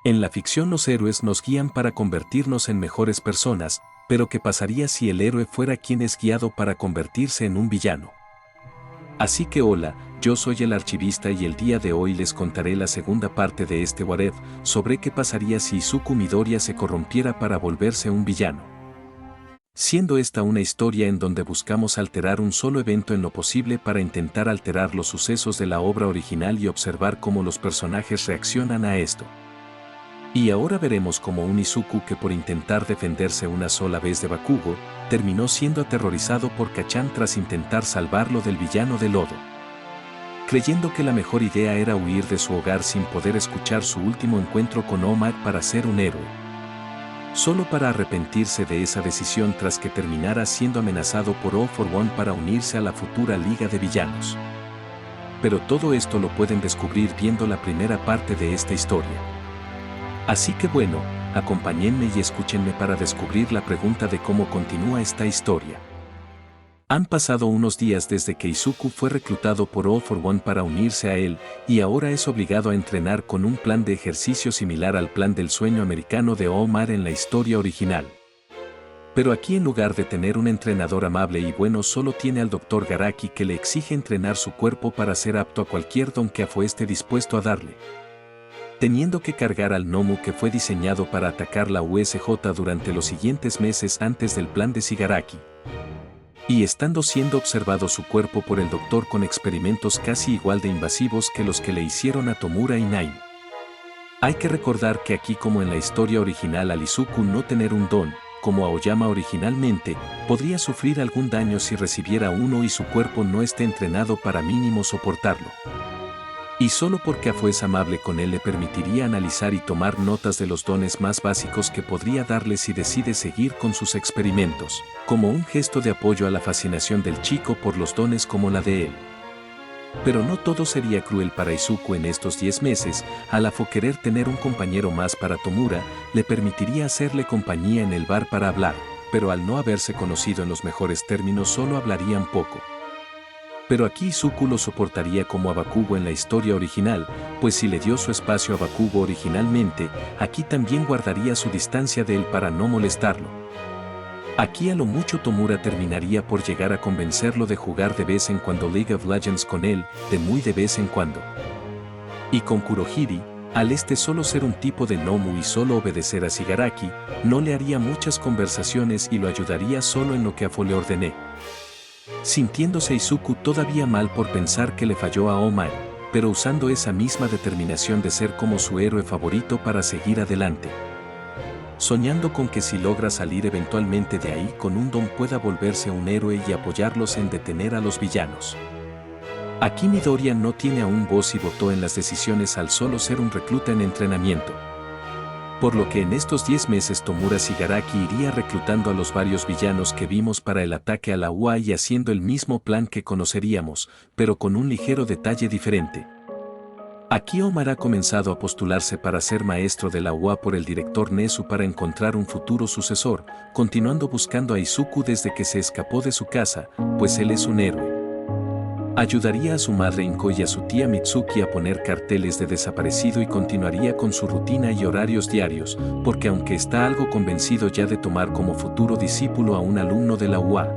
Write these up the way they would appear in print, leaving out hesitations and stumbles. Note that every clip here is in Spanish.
En la ficción los héroes nos guían para convertirnos en mejores personas, pero ¿qué pasaría si el héroe fuera quien es guiado para convertirse en un villano? Así que hola, yo soy el archivista y el día de hoy les contaré la segunda parte de este What If, sobre qué pasaría si Izuku Midoriya se corrompiera para volverse un villano. Siendo esta una historia en donde buscamos alterar un solo evento en lo posible para intentar alterar los sucesos de la obra original y observar cómo los personajes reaccionan a esto. Y ahora veremos cómo un Izuku que por intentar defenderse una sola vez de Bakugo, terminó siendo aterrorizado por Kacchan tras intentar salvarlo del villano de lodo. Creyendo que la mejor idea era huir de su hogar sin poder escuchar su último encuentro con All Might para ser un héroe. Solo para arrepentirse de esa decisión tras que terminara siendo amenazado por All for One para unirse a la futura Liga de Villanos. Pero todo esto lo pueden descubrir viendo la primera parte de esta historia. Así que bueno, acompáñenme y escúchenme para descubrir la pregunta de cómo continúa esta historia. Han pasado unos días desde que Izuku fue reclutado por All for One para unirse a él, y ahora es obligado a entrenar con un plan de ejercicio similar al plan del sueño americano de All Might en la historia original. Pero aquí en lugar de tener un entrenador amable y bueno solo tiene al Dr. Garaki que le exige entrenar su cuerpo para ser apto a cualquier don que Afo esté dispuesto a darle. Teniendo que cargar al Nomu que fue diseñado para atacar la USJ durante los siguientes meses antes del plan de Shigaraki. Y estando siendo observado su cuerpo por el doctor con experimentos casi igual de invasivos que los que le hicieron a Tomura y Nine. Hay que recordar que aquí como en la historia original al Izuku no tener un don, como Aoyama originalmente, podría sufrir algún daño si recibiera uno y su cuerpo no esté entrenado para mínimo soportarlo. Y solo porque Afo es amable con él le permitiría analizar y tomar notas de los dones más básicos que podría darle si decide seguir con sus experimentos, como un gesto de apoyo a la fascinación del chico por los dones como la de él. Pero no todo sería cruel para Izuku en estos 10 meses, al Afo querer tener un compañero más para Tomura, le permitiría hacerle compañía en el bar para hablar, pero al no haberse conocido en los mejores términos solo hablarían poco. Pero aquí Izuku lo soportaría como a Bakugo en la historia original, pues si le dio su espacio a Bakugo originalmente, aquí también guardaría su distancia de él para no molestarlo. Aquí a lo mucho Tomura terminaría por llegar a convencerlo de jugar de vez en cuando League of Legends con él, de muy de vez en cuando. Y con Kurohiri, al solo ser un tipo de Nomu y solo obedecer a Shigaraki, no le haría muchas conversaciones y lo ayudaría solo en lo que Afo le ordené. Sintiéndose Izuku todavía mal por pensar que le falló a All Might, pero usando esa misma determinación de ser como su héroe favorito para seguir adelante. Soñando con que si logra salir eventualmente de ahí con un don pueda volverse un héroe y apoyarlos en detener a los villanos. Aquí Midoriya no tiene aún voz y votó en las decisiones al solo ser un recluta en entrenamiento. Por lo que en estos 10 meses Tomura Shigaraki iría reclutando a los varios villanos que vimos para el ataque a la UA y haciendo el mismo plan que conoceríamos, pero con un ligero detalle diferente. Aquí Omar ha comenzado a postularse para ser maestro de la UA por el director Nezu para encontrar un futuro sucesor, continuando buscando a Izuku desde que se escapó de su casa, pues él es un héroe. Ayudaría a su madre Inko y a su tía Mitsuki a poner carteles de desaparecido y continuaría con su rutina y horarios diarios, porque aunque está algo convencido ya de tomar como futuro discípulo a un alumno de la UA,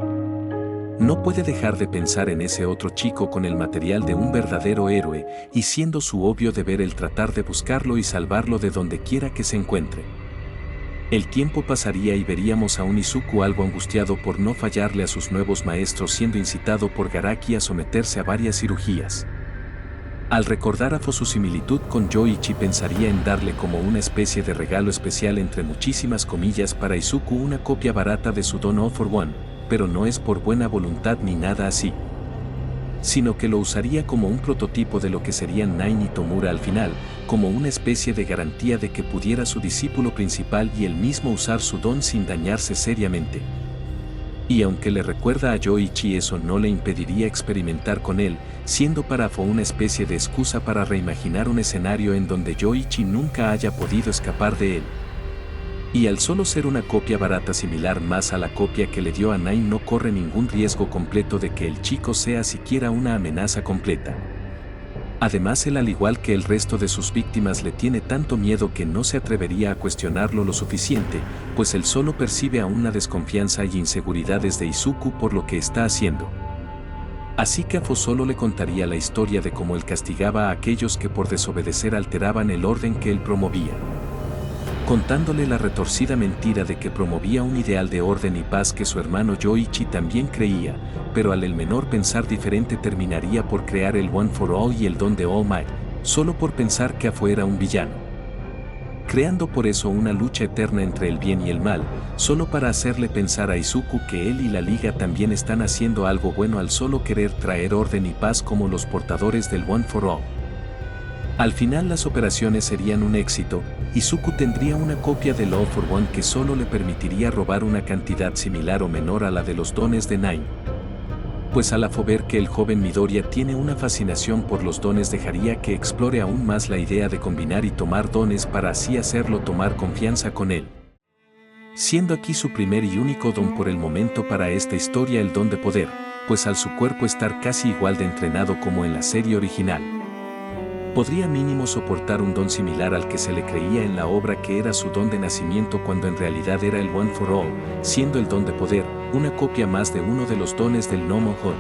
no puede dejar de pensar en ese otro chico con el material de un verdadero héroe y siendo su obvio deber el tratar de buscarlo y salvarlo de donde quiera que se encuentre. El tiempo pasaría y veríamos a un Izuku algo angustiado por no fallarle a sus nuevos maestros siendo incitado por Garaki a someterse a varias cirugías. Al recordar a Afo su similitud con Yoichi pensaría en darle como una especie de regalo especial entre muchísimas comillas para Izuku una copia barata de su don All for One, pero no es por buena voluntad ni nada así, sino que lo usaría como un prototipo de lo que serían Nine y Tomura al final, como una especie de garantía de que pudiera su discípulo principal y él mismo usar su don sin dañarse seriamente. Y aunque le recuerda a Yoichi eso no le impediría experimentar con él, siendo para Afo una especie de excusa para reimaginar un escenario en donde Yoichi nunca haya podido escapar de él. Y al solo ser una copia barata similar más a la copia que le dio a Nine no corre ningún riesgo completo de que el chico sea siquiera una amenaza completa. Además él, al igual que el resto de sus víctimas, le tiene tanto miedo que no se atrevería a cuestionarlo lo suficiente, pues él solo percibe aún la desconfianza y inseguridades de Izuku por lo que está haciendo. Así que Afo solo le contaría la historia de cómo él castigaba a aquellos que por desobedecer alteraban el orden que él promovía, contándole la retorcida mentira de que promovía un ideal de orden y paz que su hermano Yoichi también creía, pero al el menor pensar diferente terminaría por crear el One for All y el don de All Might, solo por pensar que Afo era un villano, creando por eso una lucha eterna entre el bien y el mal, solo para hacerle pensar a Izuku que él y la Liga también están haciendo algo bueno al solo querer traer orden y paz como los portadores del One for All. Al final las operaciones serían un éxito. Izuku tendría una copia del All for One que solo le permitiría robar una cantidad similar o menor a la de los dones de Nine. Pues al Afo ver que el joven Midoriya tiene una fascinación por los dones, dejaría que explore aún más la idea de combinar y tomar dones para así hacerlo tomar confianza con él, siendo aquí su primer y único don por el momento para esta historia el don de poder, pues al su cuerpo estar casi igual de entrenado como en la serie original, podría mínimo soportar un don similar al que se le creía en la obra que era su don de nacimiento, cuando en realidad era el One for All, siendo el don de poder una copia más de uno de los dones del Gnomo Hall.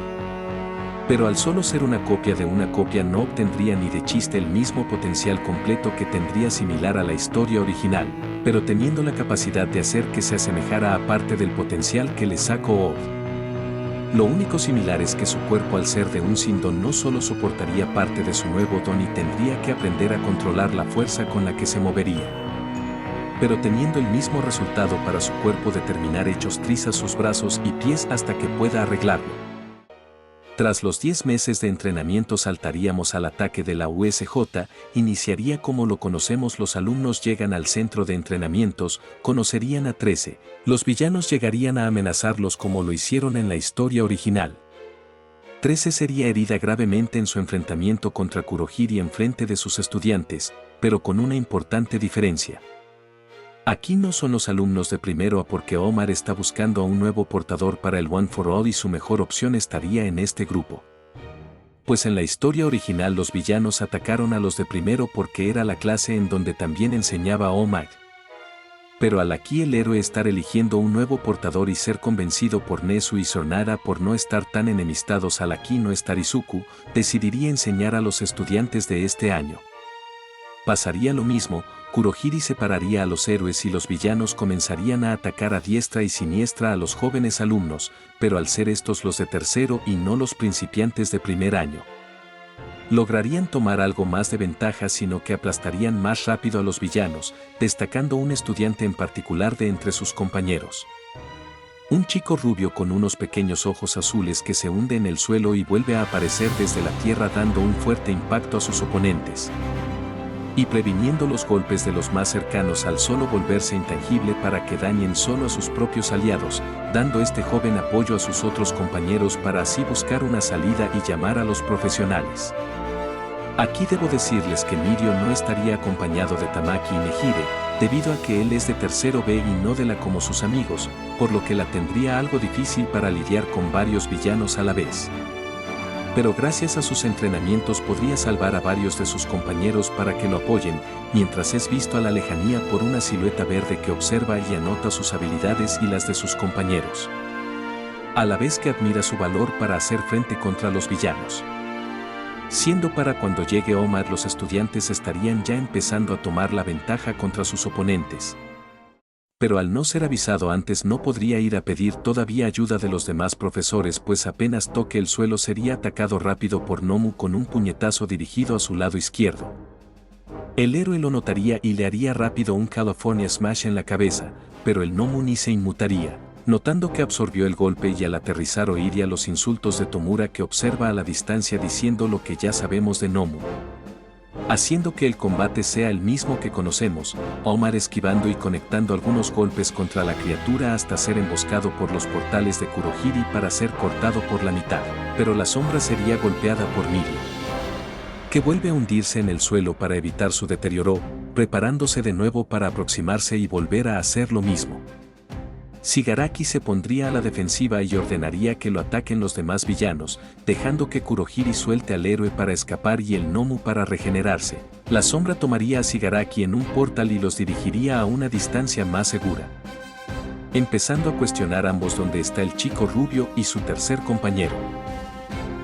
Pero al solo ser una copia de una copia no obtendría ni de chiste el mismo potencial completo que tendría similar a la historia original, pero teniendo la capacidad de hacer que se asemejara a parte del potencial que le sacó Old. Lo único similar es que su cuerpo, al ser de un sin don, no solo soportaría parte de su nuevo don y tendría que aprender a controlar la fuerza con la que se movería, pero teniendo el mismo resultado para su cuerpo de terminar hechos trizas sus brazos y pies hasta que pueda arreglarlo. Tras los 10 meses de entrenamiento saltaríamos al ataque de la USJ, iniciaría como lo conocemos: los alumnos llegan al centro de entrenamientos, conocerían a 13, los villanos llegarían a amenazarlos como lo hicieron en la historia original. 13 sería herida gravemente en su enfrentamiento contra Kurohiri en frente de sus estudiantes, pero con una importante diferencia. Aquí no son los alumnos de primero A, porque Omar está buscando a un nuevo portador para el One for All y su mejor opción estaría en este grupo. Pues en la historia original los villanos atacaron a los de primero porque era la clase en donde también enseñaba Omar. Pero al aquí el héroe estar eligiendo un nuevo portador y ser convencido por Nezu y Sornada por no estar tan enemistados, al aquí no estar Izuku, decidiría enseñar a los estudiantes de este año. Pasaría lo mismo. Kurohiri separaría a los héroes y los villanos comenzarían a atacar a diestra y siniestra a los jóvenes alumnos, pero al ser estos los de tercero y no los principiantes de primer año, lograrían tomar algo más de ventaja, sino que aplastarían más rápido a los villanos, destacando un estudiante en particular de entre sus compañeros. Un chico rubio con unos pequeños ojos azules que se hunde en el suelo y vuelve a aparecer desde la tierra, dando un fuerte impacto a sus oponentes y previniendo los golpes de los más cercanos al solo volverse intangible para que dañen solo a sus propios aliados, dando este joven apoyo a sus otros compañeros para así buscar una salida y llamar a los profesionales. Aquí debo decirles que Mirio no estaría acompañado de Tamaki y Nehire, debido a que él es de tercero B y no de la como sus amigos, por lo que la tendría algo difícil para lidiar con varios villanos a la vez. Pero gracias a sus entrenamientos podría salvar a varios de sus compañeros para que lo apoyen, mientras es visto a la lejanía por una silueta verde que observa y anota sus habilidades y las de sus compañeros, a la vez que admira su valor para hacer frente contra los villanos. Siendo para cuando llegue Omar, los estudiantes estarían ya empezando a tomar la ventaja contra sus oponentes. Pero al no ser avisado antes no podría ir a pedir todavía ayuda de los demás profesores, pues apenas toque el suelo sería atacado rápido por Nomu con un puñetazo dirigido a su lado izquierdo. El héroe lo notaría y le haría rápido un California Smash en la cabeza, pero el Nomu ni se inmutaría, notando que absorbió el golpe y al aterrizar oiría los insultos de Tomura, que observa a la distancia diciendo lo que ya sabemos de Nomu, haciendo que el combate sea el mismo que conocemos, Omar esquivando y conectando algunos golpes contra la criatura hasta ser emboscado por los portales de Kurohiri para ser cortado por la mitad, pero la sombra sería golpeada por Mirio, que vuelve a hundirse en el suelo para evitar su deterioro, preparándose de nuevo para aproximarse y volver a hacer lo mismo. Shigaraki se pondría a la defensiva y ordenaría que lo ataquen los demás villanos, dejando que Kurohiri suelte al héroe para escapar y el Nomu para regenerarse. La sombra tomaría a Shigaraki en un portal y los dirigiría a una distancia más segura, empezando a cuestionar ambos dónde está el chico rubio y su tercer compañero.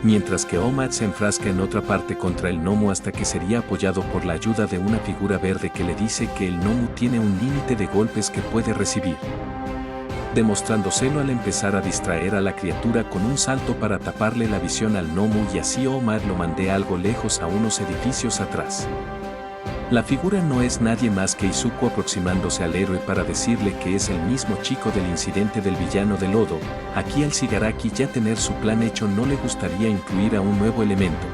Mientras que All Might se enfrasca en otra parte contra el Nomu hasta que sería apoyado por la ayuda de una figura verde que le dice que el Nomu tiene un límite de golpes que puede recibir, demostrándoselo al empezar a distraer a la criatura con un salto para taparle la visión al Nomu y así All Might lo mande algo lejos a unos edificios atrás. La figura no es nadie más que Izuku aproximándose al héroe para decirle que es el mismo chico del incidente del villano de lodo. Aquí al Shigaraki ya tener su plan hecho no le gustaría incluir a un nuevo elemento,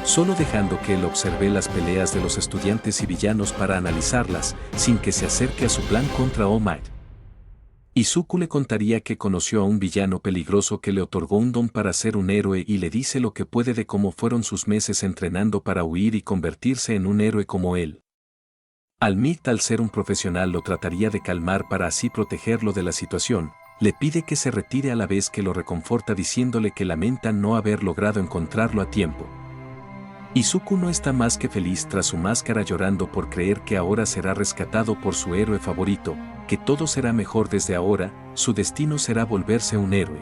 solo dejando que él observe las peleas de los estudiantes y villanos para analizarlas, sin que se acerque a su plan contra All Might. Izuku le contaría que conoció a un villano peligroso que le otorgó un don para ser un héroe y le dice lo que puede de cómo fueron sus meses entrenando para huir y convertirse en un héroe como él. All-Might, al ser un profesional, lo trataría de calmar para así protegerlo de la situación, le pide que se retire a la vez que lo reconforta diciéndole que lamenta no haber logrado encontrarlo a tiempo. Izuku no está más que feliz tras su máscara llorando por creer que ahora será rescatado por su héroe favorito, que todo será mejor desde ahora, su destino será volverse un héroe.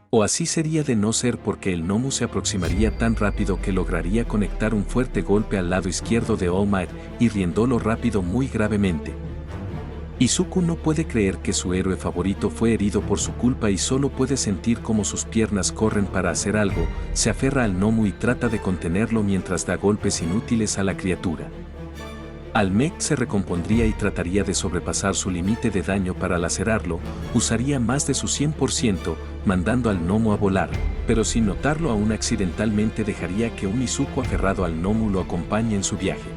O así sería de no ser porque el Nomu se aproximaría tan rápido que lograría conectar un fuerte golpe al lado izquierdo de All Might, hiriéndolo rápido muy gravemente. Izuku no puede creer que su héroe favorito fue herido por su culpa y solo puede sentir cómo sus piernas corren para hacer algo, se aferra al Nomu y trata de contenerlo mientras da golpes inútiles a la criatura. All-Might se recompondría y trataría de sobrepasar su límite de daño para lacerarlo, usaría más de su 100%, mandando al Nomu a volar, pero sin notarlo aún accidentalmente dejaría que un Izuku aferrado al Nomu lo acompañe en su viaje.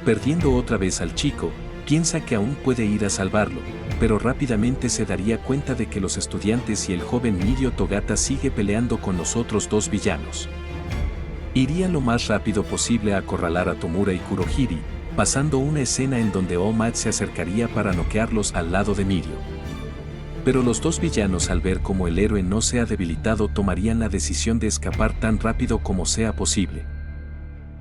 Perdiendo otra vez al chico, piensa que aún puede ir a salvarlo, pero rápidamente se daría cuenta de que los estudiantes y el joven Mirio Togata sigue peleando con los otros dos villanos. Iría lo más rápido posible a acorralar a Tomura y Kurohiri, pasando una escena en donde All Might se acercaría para noquearlos al lado de Mirio. Pero los dos villanos, al ver cómo el héroe no se ha debilitado, tomarían la decisión de escapar tan rápido como sea posible.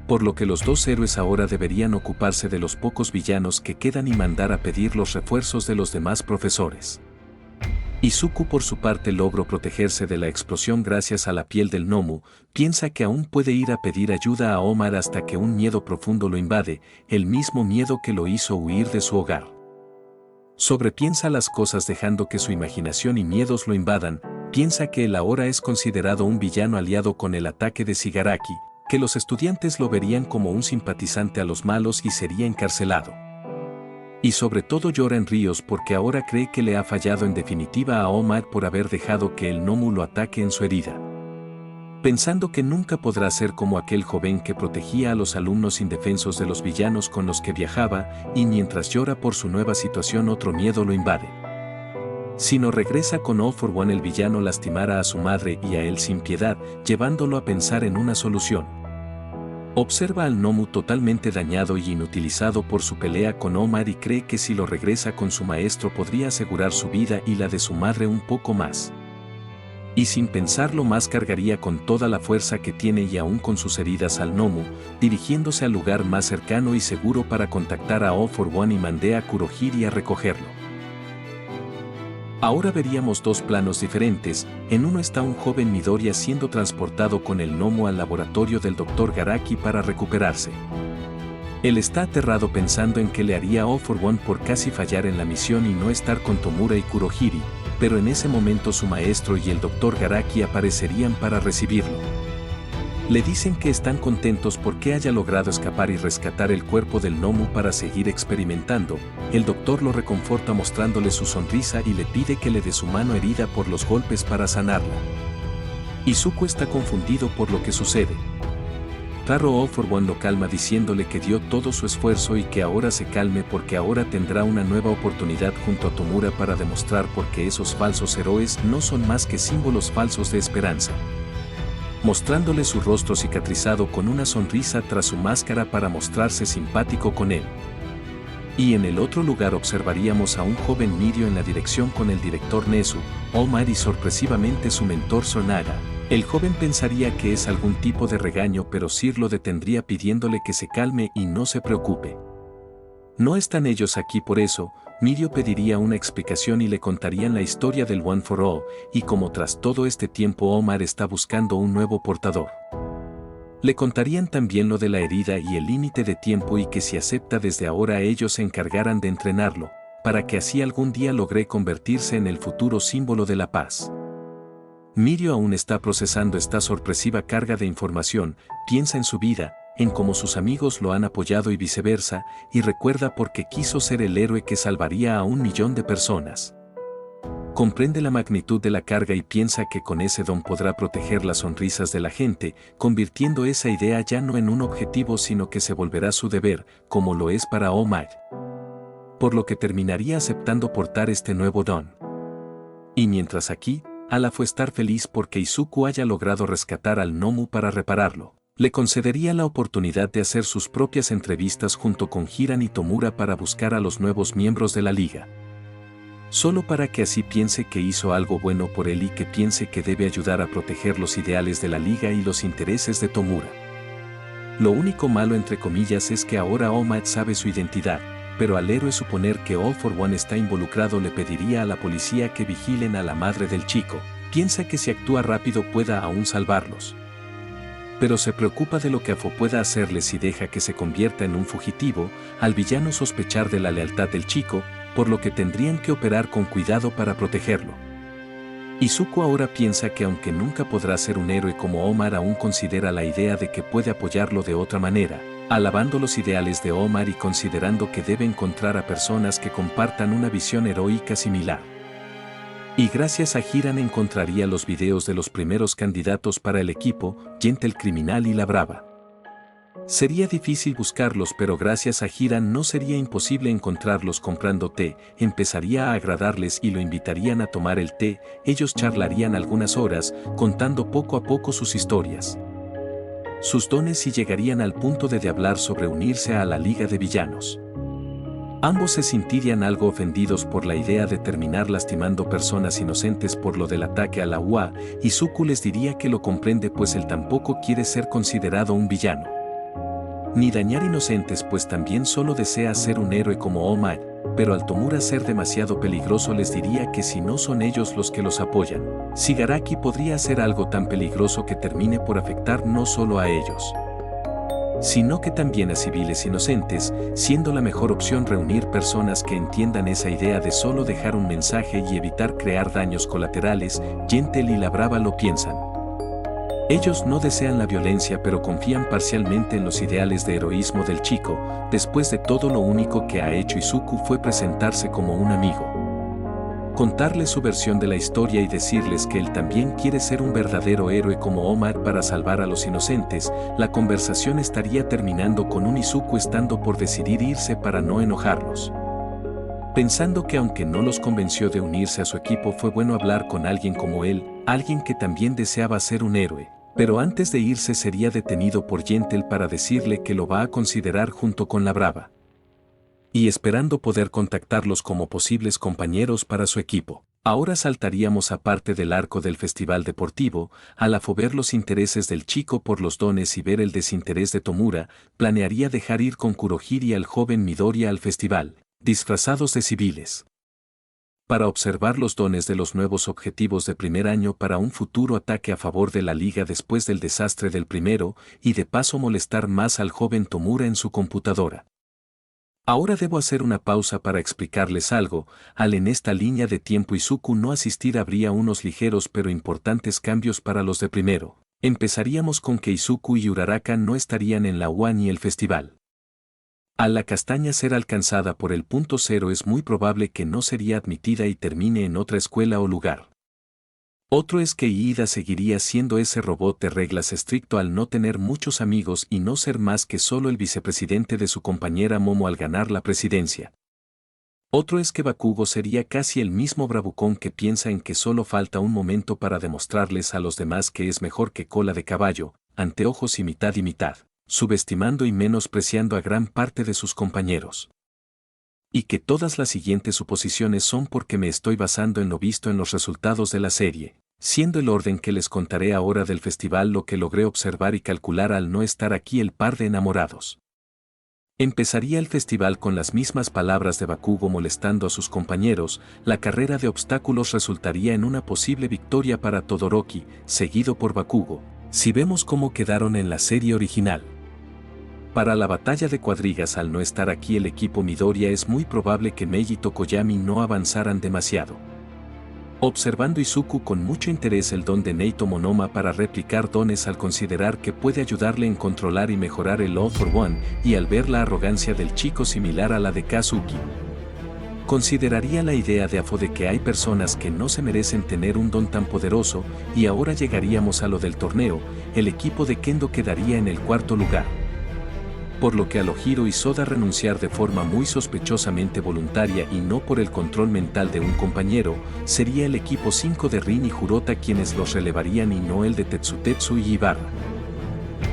Por lo que los dos héroes ahora deberían ocuparse de los pocos villanos que quedan y mandar a pedir los refuerzos de los demás profesores. Izuku por su parte logró protegerse de la explosión gracias a la piel del Nomu, piensa que aún puede ir a pedir ayuda a Omar hasta que un miedo profundo lo invade, el mismo miedo que lo hizo huir de su hogar. Sobrepiensa las cosas dejando que su imaginación y miedos lo invadan, piensa que él ahora es considerado un villano aliado con el ataque de Shigaraki, que los estudiantes lo verían como un simpatizante a los malos y sería encarcelado. Y sobre todo llora en ríos porque ahora cree que le ha fallado en definitiva a All Might por haber dejado que el Nomu lo ataque en su herida. Pensando que nunca podrá ser como aquel joven que protegía a los alumnos indefensos de los villanos con los que viajaba, y mientras llora por su nueva situación otro miedo lo invade. Si no regresa con All for One, el villano lastimará a su madre y a él sin piedad, llevándolo a pensar en una solución. Observa al Nomu totalmente dañado y inutilizado por su pelea con Omar y cree que si lo regresa con su maestro podría asegurar su vida y la de su madre un poco más. Y sin pensarlo más cargaría con toda la fuerza que tiene y aún con sus heridas al Nomu, dirigiéndose al lugar más cercano y seguro para contactar a All for One y mandé a Kurohiri a recogerlo. Ahora veríamos dos planos diferentes, en uno está un joven Midoriya siendo transportado con el Nomu al laboratorio del Dr. Garaki para recuperarse. Él está aterrado pensando en qué le haría All for One por casi fallar en la misión y no estar con Tomura y Kurohiri, pero en ese momento su maestro y el Dr. Garaki aparecerían para recibirlo. Le dicen que están contentos porque haya logrado escapar y rescatar el cuerpo del Nomu para seguir experimentando. El doctor lo reconforta mostrándole su sonrisa y le pide que le dé su mano herida por los golpes para sanarla. Izuku está confundido por lo que sucede. Taro All for One lo calma diciéndole que dio todo su esfuerzo y que ahora se calme porque ahora tendrá una nueva oportunidad junto a Tomura para demostrar por qué esos falsos héroes no son más que símbolos falsos de esperanza. Mostrándole su rostro cicatrizado con una sonrisa tras su máscara para mostrarse simpático con él. Y en el otro lugar observaríamos a un joven Mirio en la dirección con el director Nezu, Omar y sorpresivamente su mentor Sonaga. El joven pensaría que es algún tipo de regaño, pero Sir lo detendría pidiéndole que se calme y no se preocupe. No están ellos aquí por eso. Mirio pediría una explicación y le contarían la historia del One for All, y como tras todo este tiempo Omar está buscando un nuevo portador. Le contarían también lo de la herida y el límite de tiempo y que si acepta desde ahora ellos se encargaran de entrenarlo, para que así algún día logre convertirse en el futuro símbolo de la paz. Mirio aún está procesando esta sorpresiva carga de información, piensa en su vida, en cómo sus amigos lo han apoyado y viceversa, y recuerda por qué quiso ser el héroe que salvaría a 1 millón de personas. Comprende la magnitud de la carga y piensa que con ese don podrá proteger las sonrisas de la gente, convirtiendo esa idea ya no en un objetivo sino que se volverá su deber, como lo es para Omar. Por lo que terminaría aceptando portar este nuevo don. Y mientras aquí, Ala fue estar feliz porque Izuku haya logrado rescatar al Nomu para repararlo. Le concedería la oportunidad de hacer sus propias entrevistas junto con Hiran y Tomura para buscar a los nuevos miembros de la liga. Solo para que así piense que hizo algo bueno por él y que piense que debe ayudar a proteger los ideales de la liga y los intereses de Tomura. Lo único malo entre comillas es que ahora Omar sabe su identidad, pero al héroe suponer que All for One está involucrado le pediría a la policía que vigilen a la madre del chico. Piensa que si actúa rápido pueda aún salvarlos. Pero se preocupa de lo que Afo pueda hacerle si deja que se convierta en un fugitivo, al villano sospechar de la lealtad del chico, por lo que tendrían que operar con cuidado para protegerlo. Izuku ahora piensa que aunque nunca podrá ser un héroe como Omar, aún considera la idea de que puede apoyarlo de otra manera, alabando los ideales de Omar y considerando que debe encontrar a personas que compartan una visión heroica similar. Y gracias a Hiran encontraría los videos de los primeros candidatos para el equipo, Gente el Criminal y La Brava. Sería difícil buscarlos, pero gracias a Hiran no sería imposible encontrarlos comprando té, empezaría a agradarles y lo invitarían a tomar el té, ellos charlarían algunas horas, contando poco a poco sus historias. Sus dones y llegarían al punto de hablar sobre unirse a la Liga de Villanos. Ambos se sentirían algo ofendidos por la idea de terminar lastimando personas inocentes por lo del ataque a la UA, y Izuku les diría que lo comprende pues él tampoco quiere ser considerado un villano. Ni dañar inocentes pues también solo desea ser un héroe como Omar, pero al Tomura ser demasiado peligroso les diría que si no son ellos los que los apoyan, Shigaraki podría hacer algo tan peligroso que termine por afectar no solo a ellos, sino que también a civiles inocentes, siendo la mejor opción reunir personas que entiendan esa idea de solo dejar un mensaje y evitar crear daños colaterales. Gentle y La Brava lo piensan. Ellos no desean la violencia pero confían parcialmente en los ideales de heroísmo del chico. Después de todo, lo único que ha hecho Izuku fue presentarse como un amigo, contarles su versión de la historia y decirles que él también quiere ser un verdadero héroe como Omar para salvar a los inocentes. La conversación estaría terminando con un Izuku estando por decidir irse para no enojarlos. Pensando que aunque no los convenció de unirse a su equipo, fue bueno hablar con alguien como él, alguien que también deseaba ser un héroe. Pero antes de irse sería detenido por Gentle para decirle que lo va a considerar junto con La Brava, y esperando poder contactarlos como posibles compañeros para su equipo. Ahora saltaríamos a parte del arco del festival deportivo, al ver los intereses del chico por los dones y ver el desinterés de Tomura, planearía dejar ir con Kurohiri y al joven Midoriya al festival, disfrazados de civiles, para observar los dones de los nuevos objetivos de primer año para un futuro ataque a favor de la liga después del desastre del primero, y de paso molestar más al joven Tomura en su computadora. Ahora debo hacer una pausa para explicarles algo. En esta línea de tiempo Izuku no asistir habría unos ligeros pero importantes cambios para los de primero. Empezaríamos con que Izuku y Uraraka no estarían en la UA ni el festival. Al la castaña ser alcanzada por el punto cero es muy probable que no sería admitida y termine en otra escuela o lugar. Otro es que Iida seguiría siendo ese robot de reglas estricto al no tener muchos amigos y no ser más que solo el vicepresidente de su compañera Momo al ganar la presidencia. Otro es que Bakugo sería casi el mismo bravucón que piensa en que solo falta un momento para demostrarles a los demás que es mejor que cola de caballo, anteojos y mitad, subestimando y menospreciando a gran parte de sus compañeros. Y que todas las siguientes suposiciones son porque me estoy basando en lo visto en los resultados de la serie, siendo el orden que les contaré ahora del festival lo que logré observar y calcular al no estar aquí el par de enamorados. Empezaría el festival con las mismas palabras de Bakugo molestando a sus compañeros, la carrera de obstáculos resultaría en una posible victoria para Todoroki, seguido por Bakugo, si vemos cómo quedaron en la serie original. Para la batalla de cuadrigas al no estar aquí el equipo Midoriya es muy probable que Mei y Tokoyami no avanzaran demasiado. Observando Izuku con mucho interés el don de Neito Monoma para replicar dones al considerar que puede ayudarle en controlar y mejorar el All for One y al ver la arrogancia del chico similar a la de Kazuki. Consideraría la idea de Afo de que hay personas que no se merecen tener un don tan poderoso y ahora llegaríamos a lo del torneo, el equipo de Kendo quedaría en el cuarto lugar. Por lo que a Lohiro y Soda renunciar de forma muy sospechosamente voluntaria y no por el control mental de un compañero, sería el equipo 5 de Rin y Jurota quienes los relevarían y no el de Tetsutetsu y Ibarra.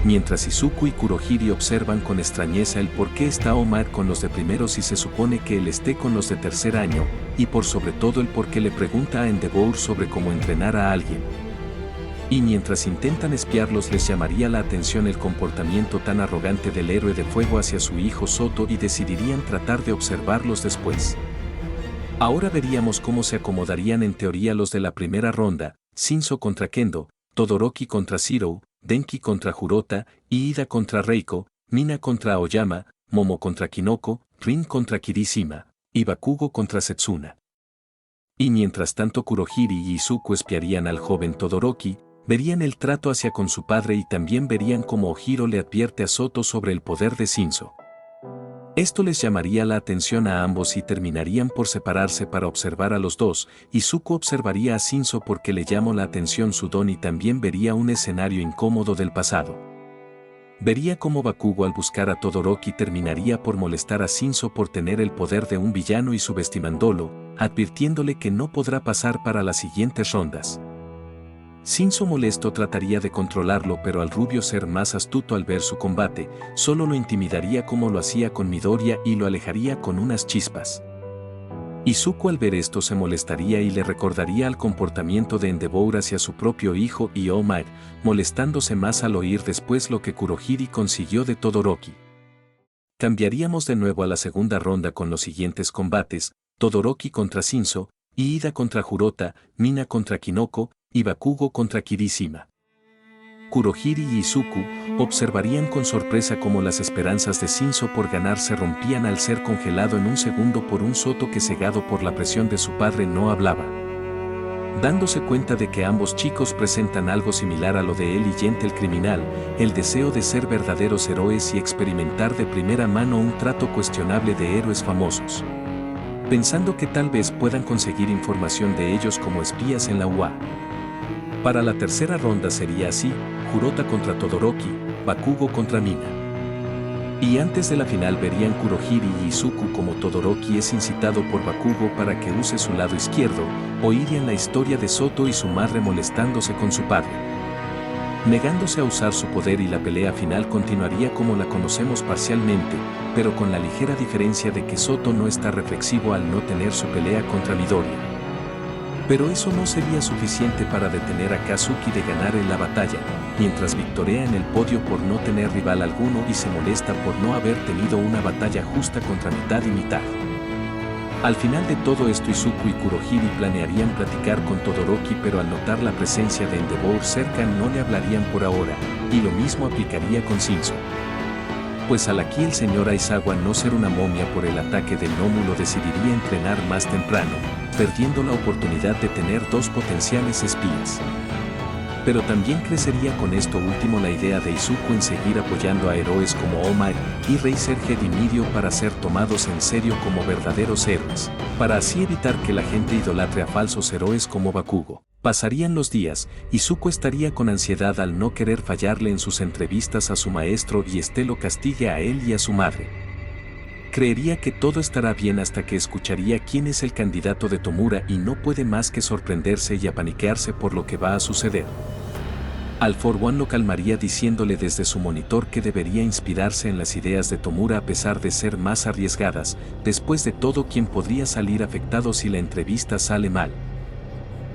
Mientras Izuku y Kurohiri observan con extrañeza el por qué está Omar con los de primeros y se supone que él esté con los de tercer año, y por sobre todo el por qué le pregunta a Endeavor sobre cómo entrenar a alguien. Y mientras intentan espiarlos les llamaría la atención el comportamiento tan arrogante del héroe de fuego hacia su hijo Soto y decidirían tratar de observarlos después. Ahora veríamos cómo se acomodarían en teoría los de la primera ronda, Shinso contra Kendo, Todoroki contra Zero, Denki contra Jurota, Iida contra Reiko, Mina contra Aoyama, Momo contra Kinoko, Rin contra Kirishima, y Bakugo contra Setsuna. Y mientras tanto Kurohiri y Izuku espiarían al joven Todoroki, verían el trato hacia con su padre y también verían cómo Ojiro le advierte a Soto sobre el poder de Shinso. Esto les llamaría la atención a ambos y terminarían por separarse para observar a los dos. Izuku observaría a Shinso porque le llamó la atención su don y también vería un escenario incómodo del pasado. Vería cómo Bakugo al buscar a Todoroki terminaría por molestar a Shinso por tener el poder de un villano y subestimándolo, advirtiéndole que no podrá pasar para las siguientes rondas. Shinso molesto trataría de controlarlo pero al rubio ser más astuto al ver su combate, solo lo intimidaría como lo hacía con Midoriya y lo alejaría con unas chispas. Izuku al ver esto se molestaría y le recordaría el comportamiento de Endeavor hacia su propio hijo y All Might, molestándose más al oír después lo que Kurohiri consiguió de Todoroki. Cambiaríamos de nuevo a la segunda ronda con los siguientes combates, Todoroki contra Shinso, Iida contra Jurota, Mina contra Kinoko, y Bakugo contra Kirishima. Kurohiri y Izuku observarían con sorpresa cómo las esperanzas de Shinso por ganar se rompían al ser congelado en un segundo por un Soto que cegado por la presión de su padre no hablaba. Dándose cuenta de que ambos chicos presentan algo similar a lo de él y Yente el criminal, el deseo de ser verdaderos héroes y experimentar de primera mano un trato cuestionable de héroes famosos. Pensando que tal vez puedan conseguir información de ellos como espías en la UA. Para la tercera ronda sería así, Jurota contra Todoroki, Bakugo contra Mina. Y antes de la final verían Kurohiri y Izuku como Todoroki es incitado por Bakugo para que use su lado izquierdo, oirían la historia de Soto y su madre molestándose con su padre. Negándose a usar su poder y la pelea final continuaría como la conocemos parcialmente, pero con la ligera diferencia de que Soto no está reflexivo al no tener su pelea contra Midoriya. Pero eso no sería suficiente para detener a Kazuki de ganar en la batalla, mientras victorea en el podio por no tener rival alguno y se molesta por no haber tenido una batalla justa contra mitad y mitad. Al final de todo esto Izuku y Kurohiri planearían platicar con Todoroki pero al notar la presencia de Endeavor cerca no le hablarían por ahora, y lo mismo aplicaría con Shinso. Pues al aquí el señor Aizawa no ser una momia por el ataque del nómulo decidiría entrenar más temprano, perdiendo la oportunidad de tener dos potenciales espías. Pero también crecería con esto último la idea de Izuku en seguir apoyando a héroes como All Might y Razorhead y Mirio para ser tomados en serio como verdaderos héroes, para así evitar que la gente idolatre a falsos héroes como Bakugo. Pasarían los días, Izuku estaría con ansiedad al no querer fallarle en sus entrevistas a su maestro y este lo castigue a él y a su madre. Creería que todo estará bien hasta que escucharía quién es el candidato de Tomura y no puede más que sorprenderse y apaniquearse por lo que va a suceder. All For One lo calmaría diciéndole desde su monitor que debería inspirarse en las ideas de Tomura a pesar de ser más arriesgadas. Después de todo, ¿quién podría salir afectado si la entrevista sale mal?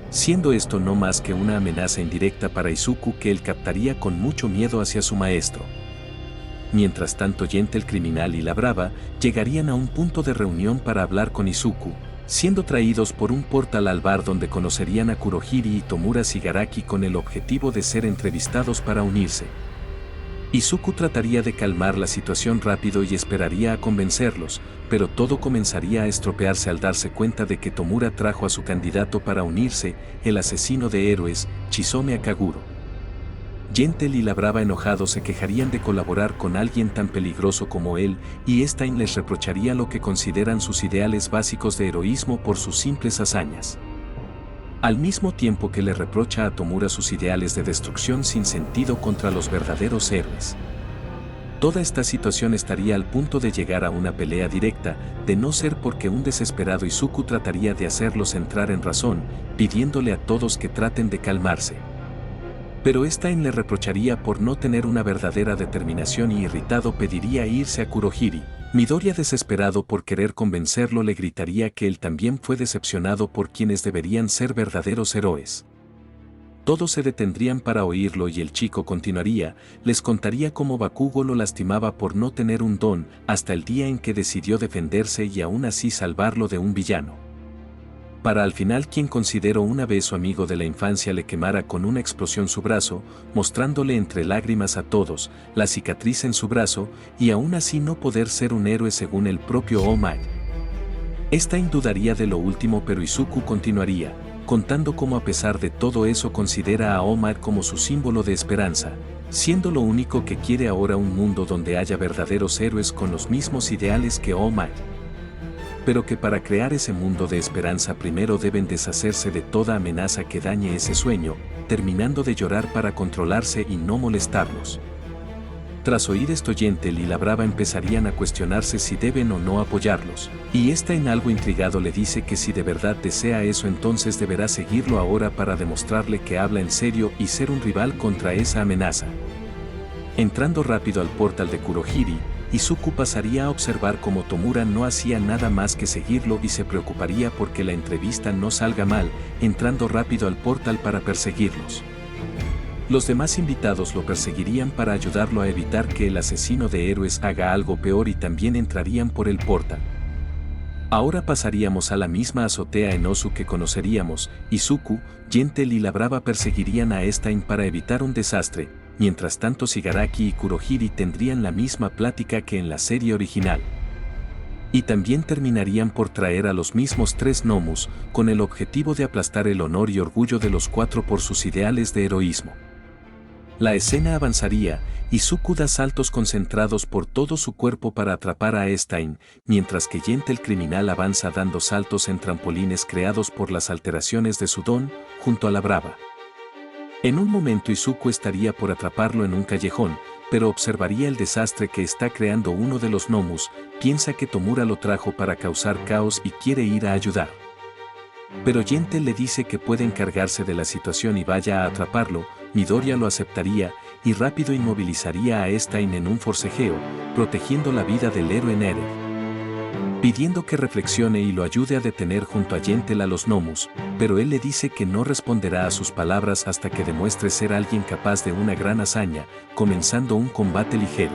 Siendo esto no más que una amenaza indirecta para Izuku que él captaría con mucho miedo hacia su maestro. Mientras tanto, Yente el criminal y la Brava llegarían a un punto de reunión para hablar con Izuku, siendo traídos por un portal al bar donde conocerían a Kurohiri y Tomura Shigaraki con el objetivo de ser entrevistados para unirse. Izuku trataría de calmar la situación rápido y esperaría a convencerlos, pero todo comenzaría a estropearse al darse cuenta de que Tomura trajo a su candidato para unirse, el asesino de héroes, Chisome Akaguro. Gentle y la Brava enojados se quejarían de colaborar con alguien tan peligroso como él, y Stein les reprocharía lo que consideran sus ideales básicos de heroísmo por sus simples hazañas. Al mismo tiempo que le reprocha a Tomura sus ideales de destrucción sin sentido contra los verdaderos héroes. Toda esta situación estaría al punto de llegar a una pelea directa, de no ser porque un desesperado Izuku trataría de hacerlos entrar en razón, pidiéndole a todos que traten de calmarse. Pero Stein le reprocharía por no tener una verdadera determinación y irritado pediría irse a Kurohiri. Midoriya, desesperado por querer convencerlo, le gritaría que él también fue decepcionado por quienes deberían ser verdaderos héroes. Todos se detendrían para oírlo y el chico continuaría, les contaría cómo Bakugo lo lastimaba por no tener un don, hasta el día en que decidió defenderse y aún así salvarlo de un villano. Para al final, quien consideró una vez su amigo de la infancia le quemara con una explosión su brazo, mostrándole entre lágrimas a todos la cicatriz en su brazo, y aún así no poder ser un héroe según el propio All Might. Stein dudaría de lo último, pero Izuku continuaría, contando cómo a pesar de todo eso considera a All Might como su símbolo de esperanza, siendo lo único que quiere ahora un mundo donde haya verdaderos héroes con los mismos ideales que All Might. Pero que para crear ese mundo de esperanza primero deben deshacerse de toda amenaza que dañe ese sueño, terminando de llorar para controlarse y no molestarlos. Tras oír esto, Gentle y la Brava empezarían a cuestionarse si deben o no apoyarlos, y en algo intrigado le dice que si de verdad desea eso, entonces deberá seguirlo ahora para demostrarle que habla en serio y ser un rival contra esa amenaza. Entrando rápido al portal de Kurohiri, Izuku pasaría a observar cómo Tomura no hacía nada más que seguirlo y se preocuparía porque la entrevista no salga mal, entrando rápido al portal para perseguirlos. Los demás invitados lo perseguirían para ayudarlo a evitar que el asesino de héroes haga algo peor y también entrarían por el portal. Ahora pasaríamos a la misma azotea en Ozu que conoceríamos. Izuku, Gentle y la Brava perseguirían a Stein para evitar un desastre. Mientras tanto, Shigaraki y Kurohiri tendrían la misma plática que en la serie original. Y también terminarían por traer a los mismos tres Nomus, con el objetivo de aplastar el honor y orgullo de los cuatro por sus ideales de heroísmo. La escena avanzaría, Izuku da saltos concentrados por todo su cuerpo para atrapar a Stein, mientras que Gentle el criminal avanza dando saltos en trampolines creados por las alteraciones de su don, junto a la Brava. En un momento Izuku estaría por atraparlo en un callejón, pero observaría el desastre que está creando uno de los Nomus, piensa que Tomura lo trajo para causar caos y quiere ir a ayudar. Pero Gentle le dice que puede encargarse de la situación y vaya a atraparlo. Midoriya lo aceptaría, y rápido inmovilizaría a Stein en un forcejeo, protegiendo la vida del héroe Nereid. Pidiendo que reflexione y lo ayude a detener junto a Gentle a los Nomus, pero él le dice que no responderá a sus palabras hasta que demuestre ser alguien capaz de una gran hazaña, comenzando un combate ligero.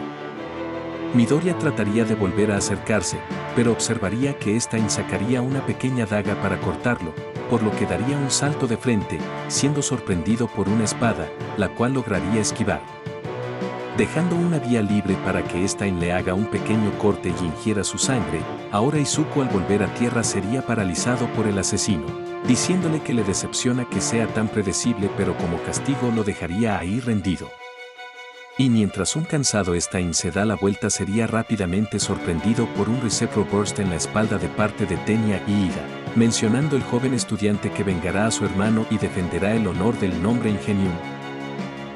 Midoriya trataría de volver a acercarse, pero observaría que Stein sacaría una pequeña daga para cortarlo, por lo que daría un salto de frente, siendo sorprendido por una espada, la cual lograría esquivar. Dejando una vía libre para que Stein le haga un pequeño corte y ingiera su sangre, ahora Izuku al volver a tierra sería paralizado por el asesino, diciéndole que le decepciona que sea tan predecible, pero como castigo lo dejaría ahí rendido. Y mientras un cansado Stein se da la vuelta, sería rápidamente sorprendido por un Recepro Burst en la espalda de parte de Tenya y Ida, mencionando el joven estudiante que vengará a su hermano y defenderá el honor del nombre Ingenium.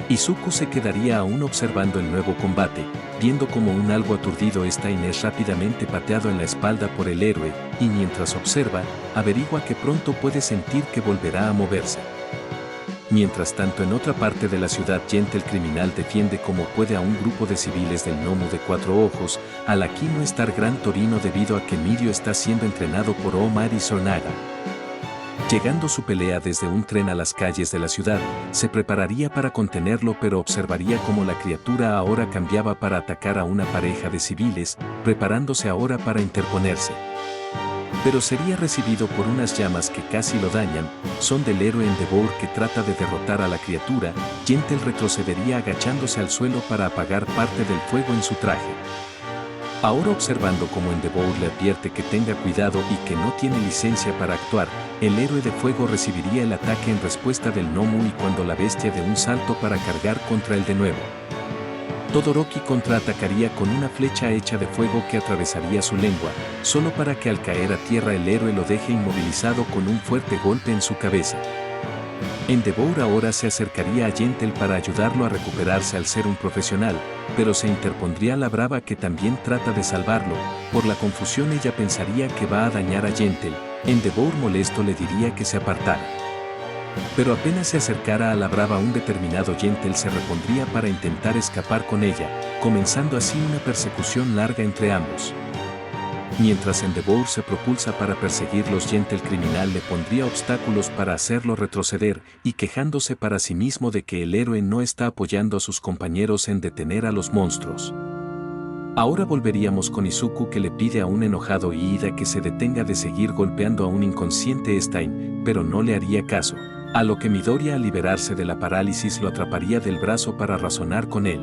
Izuku se quedaría aún observando el nuevo combate, viendo como un algo aturdido Stein es rápidamente pateado en la espalda por el héroe, y mientras observa, averigua que pronto puede sentir que volverá a moverse. Mientras tanto, en otra parte de la ciudad, Gent el criminal defiende como puede a un grupo de civiles del gnomo de 4 ojos, al aquí no estar Gran Torino debido a que Mirio está siendo entrenado por Omar y Sornaga. Llegando su pelea desde un tren a las calles de la ciudad, se prepararía para contenerlo, pero observaría cómo la criatura ahora cambiaba para atacar a una pareja de civiles, preparándose ahora para interponerse. Pero sería recibido por unas llamas que casi lo dañan. Son del héroe Endeavor que trata de derrotar a la criatura. Gentle retrocedería agachándose al suelo para apagar parte del fuego en su traje. Ahora, observando cómo Endeavor le advierte que tenga cuidado y que no tiene licencia para actuar, el héroe de fuego recibiría el ataque en respuesta del gnomo, y cuando la bestia de un salto para cargar contra él de nuevo, Todoroki contraatacaría con una flecha hecha de fuego que atravesaría su lengua, solo para que al caer a tierra el héroe lo deje inmovilizado con un fuerte golpe en su cabeza. Endeavor ahora se acercaría a Gentle para ayudarlo a recuperarse al ser un profesional, pero se interpondría la brava que también trata de salvarlo. Por la confusión ella pensaría que va a dañar a Gentle. Endeavor molesto le diría que se apartara. Pero apenas se acercara a la brava, un determinado Gentle se repondría para intentar escapar con ella, comenzando así una persecución larga entre ambos. Mientras Endeavor se propulsa para perseguirlos, Gentle criminal le pondría obstáculos para hacerlo retroceder, y quejándose para sí mismo de que el héroe no está apoyando a sus compañeros en detener a los monstruos. Ahora volveríamos con Izuku, que le pide a un enojado Iida que se detenga de seguir golpeando a un inconsciente Stein, pero no le haría caso. A lo que Midoriya, al liberarse de la parálisis, lo atraparía del brazo para razonar con él.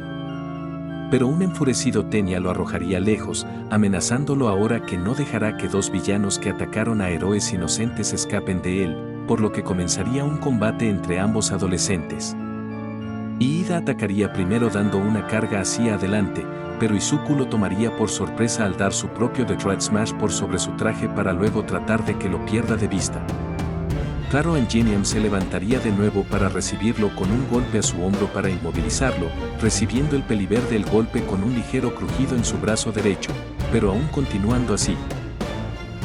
Pero un enfurecido Tenya lo arrojaría lejos, amenazándolo ahora que no dejará que 2 villanos que atacaron a héroes inocentes escapen de él, por lo que comenzaría un combate entre ambos adolescentes. Iida atacaría primero dando una carga hacia adelante, pero Izuku lo tomaría por sorpresa al dar su propio Detroit Smash por sobre su traje para luego tratar de que lo pierda de vista. Claro, Enginium se levantaría de nuevo para recibirlo con un golpe a su hombro para inmovilizarlo, recibiendo el peliverde el golpe con un ligero crujido en su brazo derecho, pero aún continuando así.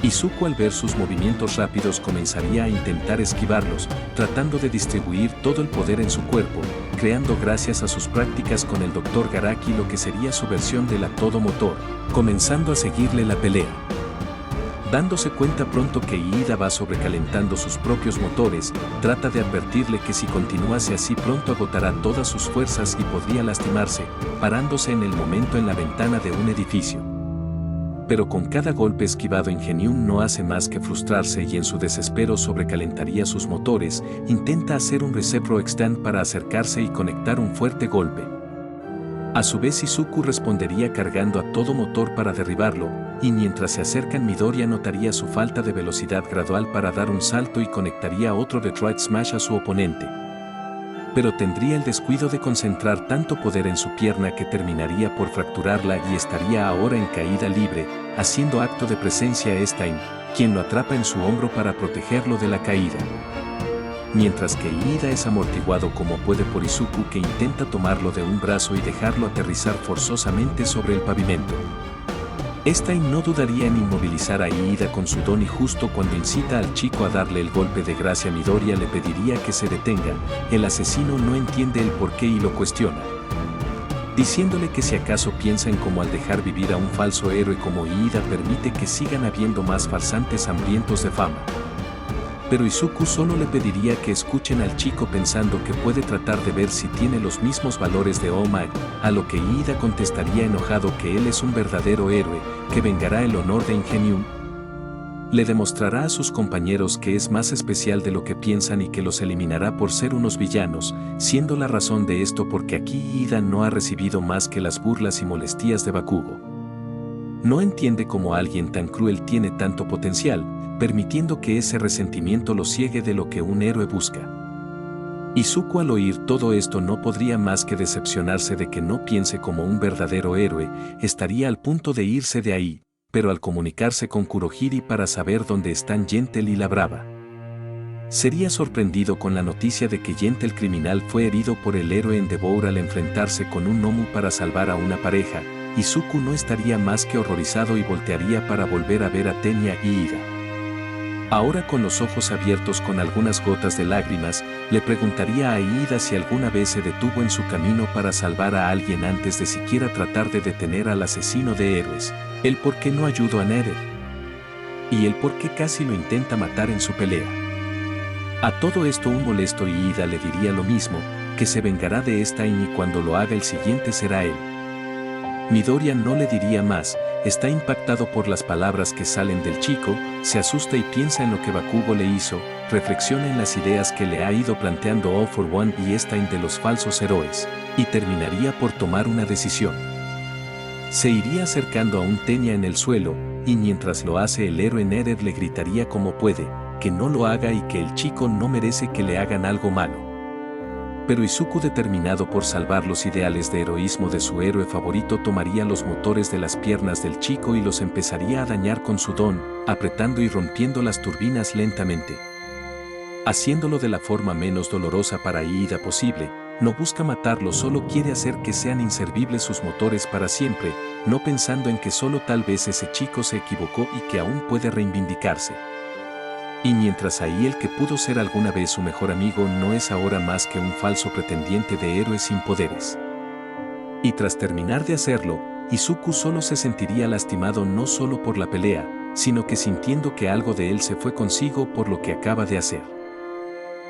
Izuku, al ver sus movimientos rápidos, comenzaría a intentar esquivarlos, tratando de distribuir todo el poder en su cuerpo, creando gracias a sus prácticas con el Dr. Garaki lo que sería su versión del a todo motor, comenzando a seguirle la pelea. Dándose cuenta pronto que Iida va sobrecalentando sus propios motores, trata de advertirle que si continuase así pronto agotará todas sus fuerzas y podría lastimarse, parándose en el momento en la ventana de un edificio. Pero con cada golpe esquivado, Ingenium no hace más que frustrarse y en su desespero sobrecalentaría sus motores. Intenta hacer un Recepro Extend para acercarse y conectar un fuerte golpe. A su vez, Izuku respondería cargando a todo motor para derribarlo, y mientras se acercan, Midoriya notaría su falta de velocidad gradual para dar un salto y conectaría otro Detroit Smash a su oponente. Pero tendría el descuido de concentrar tanto poder en su pierna que terminaría por fracturarla y estaría ahora en caída libre, haciendo acto de presencia a Stein, quien lo atrapa en su hombro para protegerlo de la caída. Mientras que Iida es amortiguado como puede por Izuku, que intenta tomarlo de un brazo y dejarlo aterrizar forzosamente sobre el pavimento. Stein no dudaría en inmovilizar a Iida con su don, y justo cuando incita al chico a darle el golpe de gracia, Midoriya le pediría que se detenga. El asesino no entiende el porqué y lo cuestiona, diciéndole que si acaso piensa en cómo al dejar vivir a un falso héroe como Iida permite que sigan habiendo más farsantes hambrientos de fama. Pero Izuku solo le pediría que escuchen al chico, pensando que puede tratar de ver si tiene los mismos valores de Omar, a lo que Iida contestaría enojado que él es un verdadero héroe, que vengará el honor de Ingenium. Le demostrará a sus compañeros que es más especial de lo que piensan y que los eliminará por ser unos villanos, siendo la razón de esto porque aquí Iida no ha recibido más que las burlas y molestias de Bakugo. No entiende cómo alguien tan cruel tiene tanto potencial, permitiendo que ese resentimiento lo ciegue de lo que un héroe busca. Izuku, al oír todo esto, no podría más que decepcionarse de que no piense como un verdadero héroe. Estaría al punto de irse de ahí, pero al comunicarse con Kurohiri para saber dónde están Gentle y la Brava, sería sorprendido con la noticia de que Gentle el criminal fue herido por el héroe Endeavor al enfrentarse con un Nomu para salvar a una pareja. Izuku no estaría más que horrorizado y voltearía para volver a ver a Tenya y Iida. Ahora con los ojos abiertos con algunas gotas de lágrimas, Le preguntaría a Iida si alguna vez se detuvo en su camino para salvar a alguien antes de siquiera tratar de detener al asesino de héroes, el por qué no ayudó a Nether, y el por qué casi lo intenta matar en su pelea. A todo esto un molesto Iida le diría lo mismo, que se vengará de Stein y cuando lo haga el siguiente será él. Midoriya no le diría más, está impactado por las palabras que salen del chico, se asusta y piensa en lo que Bakugo le hizo, reflexiona en las ideas que le ha ido planteando All for One y Stein de los falsos héroes, y terminaría por tomar una decisión. Se iría acercando a un Tenya en el suelo, y mientras lo hace el héroe Nether le gritaría como puede, que no lo haga y que el chico no merece que le hagan algo malo. Pero Izuku, determinado por salvar los ideales de heroísmo de su héroe favorito, tomaría los motores de las piernas del chico y los empezaría a dañar con su don, apretando y rompiendo las turbinas lentamente. Haciéndolo de la forma menos dolorosa para Iida posible, no busca matarlo, solo quiere hacer que sean inservibles sus motores para siempre, no pensando en que solo tal vez ese chico se equivocó y que aún puede reivindicarse. Y mientras ahí el que pudo ser alguna vez su mejor amigo no es ahora más que un falso pretendiente de héroe sin poderes. Y tras terminar de hacerlo, Izuku solo se sentiría lastimado no solo por la pelea, sino que sintiendo que algo de él se fue consigo por lo que acaba de hacer.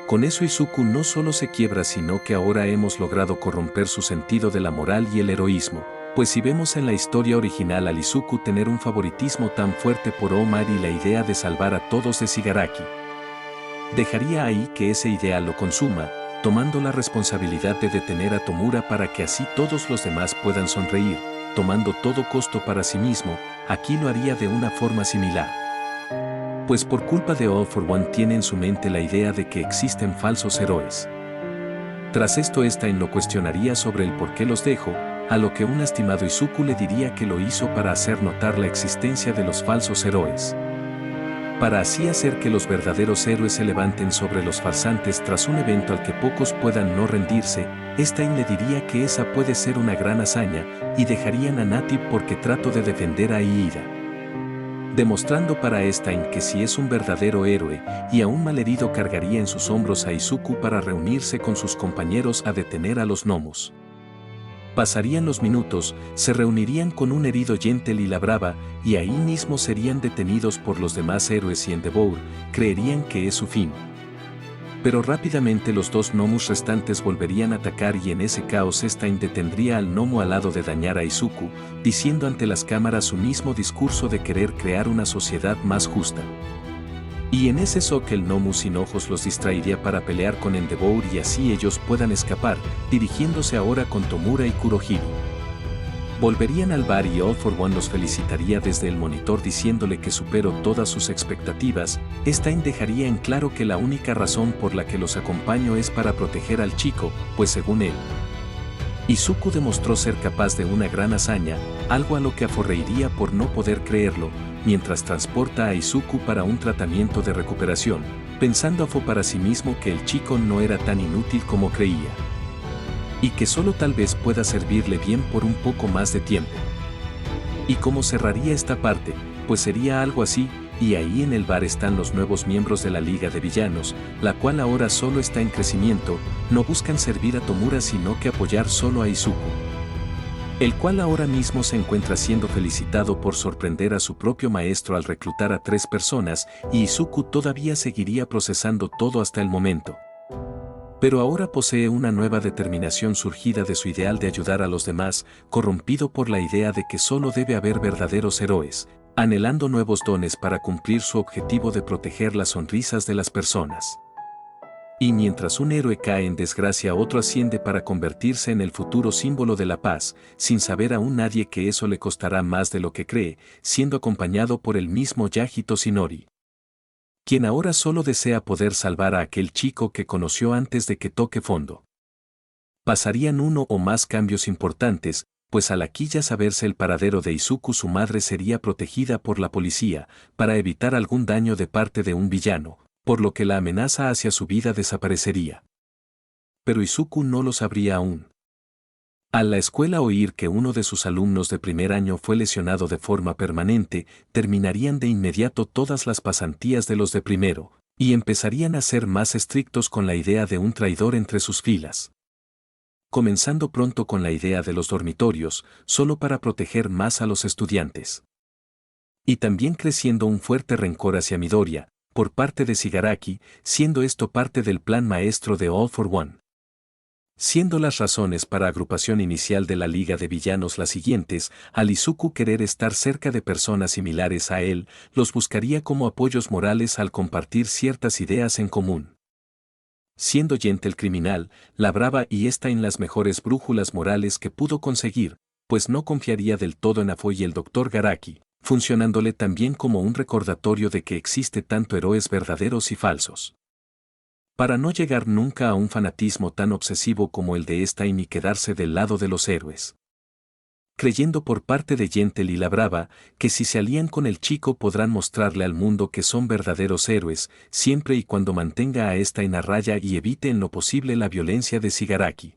Con eso Izuku no solo se quiebra, sino que ahora hemos logrado corromper su sentido de la moral y el heroísmo. Pues si vemos en la historia original al Izuku tener un favoritismo tan fuerte por Omar y la idea de salvar a todos de Shigaraki, dejaría ahí que ese ideal lo consuma, tomando la responsabilidad de detener a Tomura para que así todos los demás puedan sonreír, tomando todo costo para sí mismo. Aquí lo haría de una forma similar. Pues por culpa de All for One tiene en su mente la idea de que existen falsos héroes. Tras esto Stein lo cuestionaría sobre el por qué los dejó, a lo que un lastimado Izuku le diría que lo hizo para hacer notar la existencia de los falsos héroes. Para así hacer que los verdaderos héroes se levanten sobre los farsantes tras un evento al que pocos puedan no rendirse. Stein le diría que esa puede ser una gran hazaña, y dejarían a Natty porque trató de defender a Iida. Demostrando para Stein que si es un verdadero héroe, y aún malherido cargaría en sus hombros a Izuku para reunirse con sus compañeros a detener a los gnomos. Pasarían los minutos, se reunirían con un herido Gentle y la Brava, y ahí mismo serían detenidos por los demás héroes y Endeavor, creerían que es su fin. Pero rápidamente los dos gnomos restantes volverían a atacar y en ese caos Stein detendría al gnomo alado de dañar a Izuku, diciendo ante las cámaras su mismo discurso de querer crear una sociedad más justa. Y en ese shock el gnomo sin ojos los distraería para pelear con Endeavor y así ellos puedan escapar, dirigiéndose ahora con Tomura y Kurohige. Volverían al bar y All for One los felicitaría desde el monitor diciéndole que superó todas sus expectativas. Stein dejaría en claro que la única razón por la que los acompañó es para proteger al chico, pues según él, Izuku demostró ser capaz de una gran hazaña, algo a lo que aforreiría por no poder creerlo, mientras transporta a Izuku para un tratamiento de recuperación, pensando para sí mismo que el chico no era tan inútil como creía. Y que solo tal vez pueda servirle bien por un poco más de tiempo. ¿Y cómo cerraría esta parte? Pues sería algo así, y ahí en el bar están los nuevos miembros de la Liga de Villanos, la cual ahora solo está en crecimiento, no buscan servir a Tomura sino que apoyar solo a Izuku, el cual ahora mismo se encuentra siendo felicitado por sorprender a su propio maestro al reclutar a 3 personas, y Izuku todavía seguiría procesando todo hasta el momento. Pero ahora posee una nueva determinación surgida de su ideal de ayudar a los demás, corrompido por la idea de que solo debe haber verdaderos héroes, anhelando nuevos dones para cumplir su objetivo de proteger las sonrisas de las personas. Y mientras un héroe cae en desgracia, otro asciende para convertirse en el futuro símbolo de la paz, sin saber aún nadie que eso le costará más de lo que cree, siendo acompañado por el mismo Yaji Toshinori, quien ahora solo desea poder salvar a aquel chico que conoció antes de que toque fondo. Pasarían uno o más cambios importantes, pues al aquí ya saberse el paradero de Izuku, su madre sería protegida por la policía, para evitar algún daño de parte de un villano, por lo que la amenaza hacia su vida desaparecería. Pero Izuku no lo sabría aún. Al la escuela oír que uno de sus alumnos de primer año fue lesionado de forma permanente, terminarían de inmediato todas las pasantías de los de primero, Y empezarían a ser más estrictos con la idea de un traidor entre sus filas. Comenzando pronto con la idea de los dormitorios, solo para proteger más a los estudiantes. Y también creciendo un fuerte rencor hacia Midoriya, por parte de Shigaraki, siendo esto parte del plan maestro de All for One. Siendo las razones para agrupación inicial de la Liga de Villanos las siguientes, al Izuku querer estar cerca de personas similares a él, los buscaría como apoyos morales al compartir ciertas ideas en común. Siendo Gent el criminal, la brava y Stein las mejores brújulas morales que pudo conseguir, pues no confiaría del todo en Aoi y el Dr. Garaki, funcionándole también como un recordatorio de que existe tanto héroes verdaderos y falsos. Para no llegar nunca a un fanatismo tan obsesivo como el de Stein y quedarse del lado de los héroes. Creyendo por parte de Gentle y la Brava, que si se alían con el chico podrán mostrarle al mundo que son verdaderos héroes, siempre y cuando mantenga a Stein a raya y evite en lo posible la violencia de Shigaraki.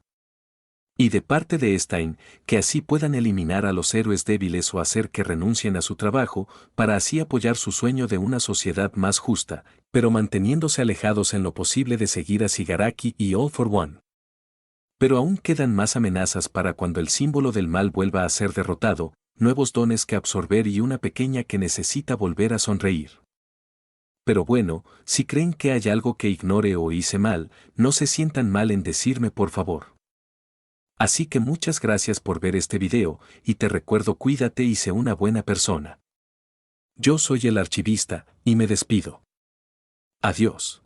Y de parte de Stein, que así puedan eliminar a los héroes débiles o hacer que renuncien a su trabajo, para así apoyar su sueño de una sociedad más justa, pero manteniéndose alejados en lo posible de seguir a Shigaraki y All for One. Pero aún quedan más amenazas para cuando el símbolo del mal vuelva a ser derrotado, nuevos dones que absorber y una pequeña que necesita volver a sonreír. Pero bueno, si creen que hay algo que ignore o hice mal, no se sientan mal en decirme por favor. Así que muchas gracias por ver este video, y te recuerdo cuídate y sé una buena persona. Yo soy el archivista, y me despido. Adiós.